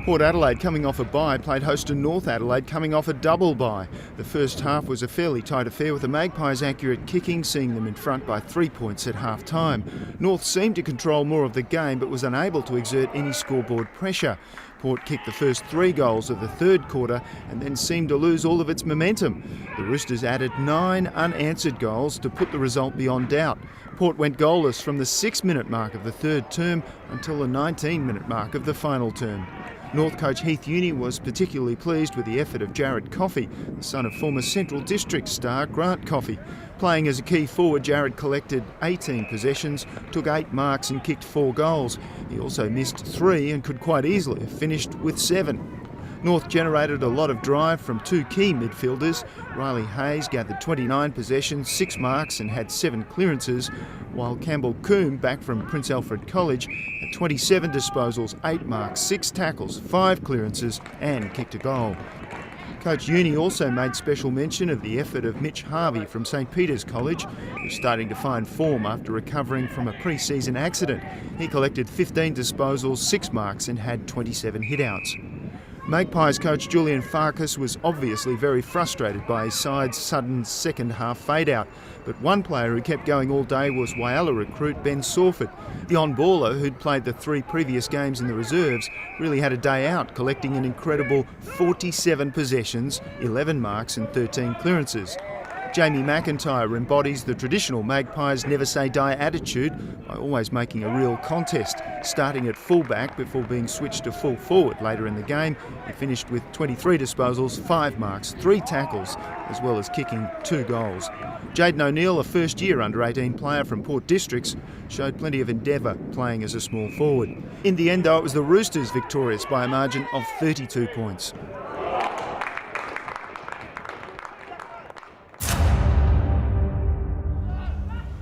Port Adelaide, coming off a bye, played host to North Adelaide, coming off a double bye. The first half was a fairly tight affair, with the Magpies' accurate kicking seeing them in front by 3 points at half-time. North seemed to control more of the game but was unable to exert any scoreboard pressure. Port kicked the first 3 goals of the third quarter and then seemed to lose all of its momentum. The Roosters added 9 unanswered goals to put the result beyond doubt. Port went goalless from the 6-minute mark of the third term until the 19-minute mark of the final term. North coach Heath Uni was particularly pleased with the effort of Jared Coffey, the son of former Central District star Grant Coffey. Playing as a key forward, Jared collected 18 possessions, took 8 marks and kicked 4 goals. He also missed 3 and could quite easily have finished with 7. North generated a lot of drive from 2 key midfielders. Riley Hayes gathered 29 possessions, 6 marks and had 7 clearances, while Campbell Coombe, back from Prince Alfred College, had 27 disposals, 8 marks, 6 tackles, 5 clearances and kicked a goal. Coach Uni also made special mention of the effort of Mitch Harvey from St Peter's College, who's starting to find form after recovering from a pre-season accident. He collected 15 disposals, 6 marks and had 27 hitouts. Magpies coach Julian Farkas was obviously very frustrated by his side's sudden second half fade out, but one player who kept going all day was Whyalla recruit Ben Sawford. The on-baller, who'd played the 3 previous games in the reserves, really had a day out, collecting an incredible 47 possessions, 11 marks and 13 clearances. Jamie McIntyre embodies the traditional Magpies never say die attitude by always making a real contest. Starting at fullback before being switched to full forward later in the game, he finished with 23 disposals, 5 marks, 3 tackles, as well as kicking 2 goals. Jayden O'Neill, a first-year Under18 player from Port Districts, showed plenty of endeavour playing as a small forward. In the end, though, it was the Roosters victorious by a margin of 32 points.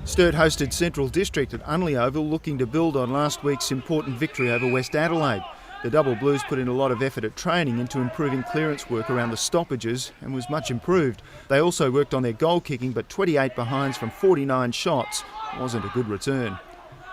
Sturt hosted Central District at Unley Oval, looking to build on last week's important victory over West Adelaide. The Double Blues put in a lot of effort at training into improving clearance work around the stoppages and was much improved. They also worked on their goal kicking, but 28 behinds from 49 shots wasn't a good return.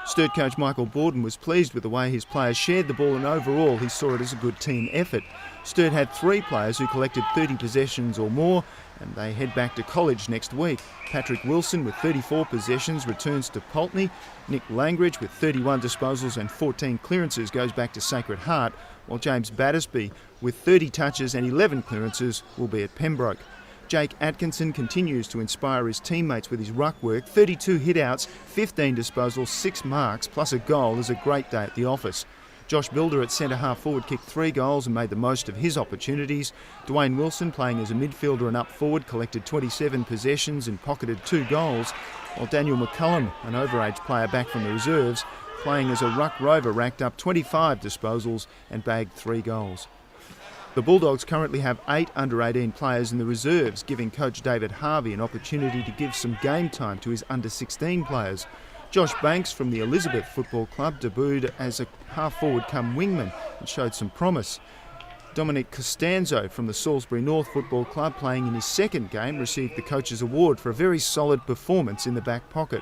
Sturt coach Michael Borden was pleased with the way his players shared the ball, and overall he saw it as a good team effort. Sturt had 3 players who collected 30 possessions or more, and they head back to college next week. Patrick Wilson with 34 possessions returns to Pulteney. Nick Langridge with 31 disposals and 14 clearances goes back to Sacred Heart, while James Battersby with 30 touches and 11 clearances will be at Pembroke. Jake Atkinson continues to inspire his teammates with his ruck work. 32 hitouts, 15 disposals, 6 marks plus a goal is a great day at the office. Josh Builder at centre half forward kicked 3 goals and made the most of his opportunities. Dwayne Wilson, playing as a midfielder and up forward, collected 27 possessions and pocketed 2 goals, while Daniel McCullum, an overage player back from the reserves, playing as a ruck rover, racked up 25 disposals and bagged 3 goals. The Bulldogs currently have 8 under-18 players in the reserves, giving coach David Harvey an opportunity to give some game time to his under-16 players. Josh Banks from the Elizabeth Football Club debuted as a half-forward come wingman and showed some promise. Dominic Costanzo from the Salisbury North Football Club, playing in his second game, received the coach's award for a very solid performance in the back pocket.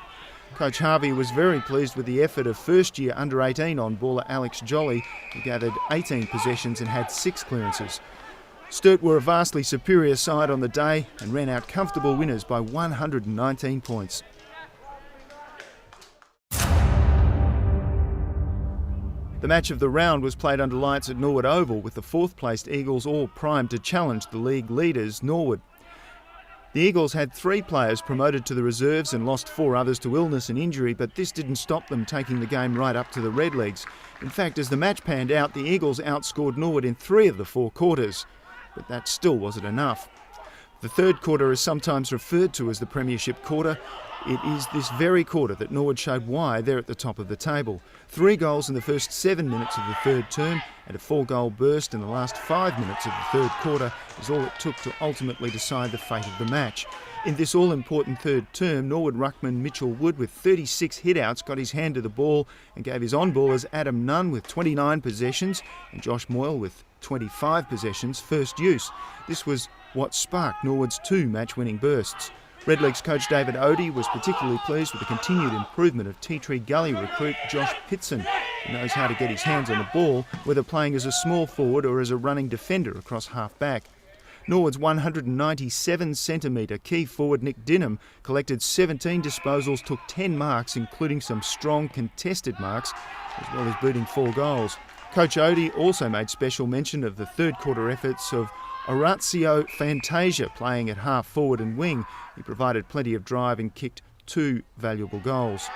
Coach Harvey was very pleased with the effort of first-year under-18 on-baller Alex Jolly, who gathered 18 possessions and had 6 clearances. Sturt were a vastly superior side on the day and ran out comfortable winners by 119 points. The match of the round was played under lights at Norwood Oval, with the 4th-placed Eagles all primed to challenge the league leaders, Norwood. The Eagles had 3 players promoted to the reserves and lost 4 others to illness and injury, but this didn't stop them taking the game right up to the Redlegs. In fact, as the match panned out, the Eagles outscored Norwood in 3 of the 4 quarters, but that still wasn't enough. The third quarter is sometimes referred to as the Premiership quarter. It is this very quarter that Norwood showed why they're at the top of the table. 3 goals in the first 7 minutes of the third term and a 4-goal burst in the last 5 minutes of the third quarter is all it took to ultimately decide the fate of the match. In this all-important third term, Norwood ruckman Mitchell Wood with 36 hitouts got his hand to the ball and gave his on-ballers Adam Nunn with 29 possessions and Josh Moyle with 25 possessions first use. This was what sparked Norwood's 2 match-winning bursts. Redlegs coach David Odie was particularly pleased with the continued improvement of Tea Tree Gully recruit Josh Pitson, He knows how to get his hands on the ball, whether playing as a small forward or as a running defender across half-back. Norwood's 197-centimetre key forward Nick Dinham collected 17 disposals, took 10 marks, including some strong contested marks, as well as booting 4 goals. Coach Odie also made special mention of the third quarter efforts of Orazio Fantasia playing at half forward and wing. He provided plenty of drive and kicked 2 valuable goals.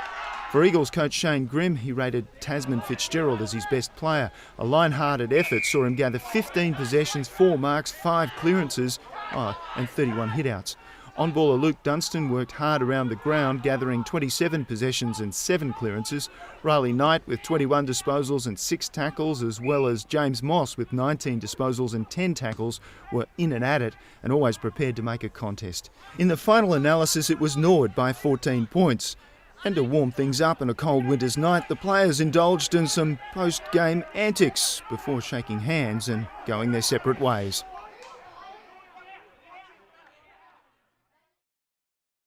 For Eagles coach Shane Grimm, he rated Tasman Fitzgerald as his best player. A line-hearted effort saw him gather 15 possessions, 4 marks, 5 clearances and 31 hit-outs. On-baller Luke Dunstan worked hard around the ground, gathering 27 possessions and 7 clearances. Riley Knight with 21 disposals and 6 tackles, as well as James Moss with 19 disposals and 10 tackles, were in and at it and always prepared to make a contest. In the final analysis, it was Norwood by 14 points. And to warm things up on a cold winter's night, the players indulged in some post-game antics before shaking hands and going their separate ways.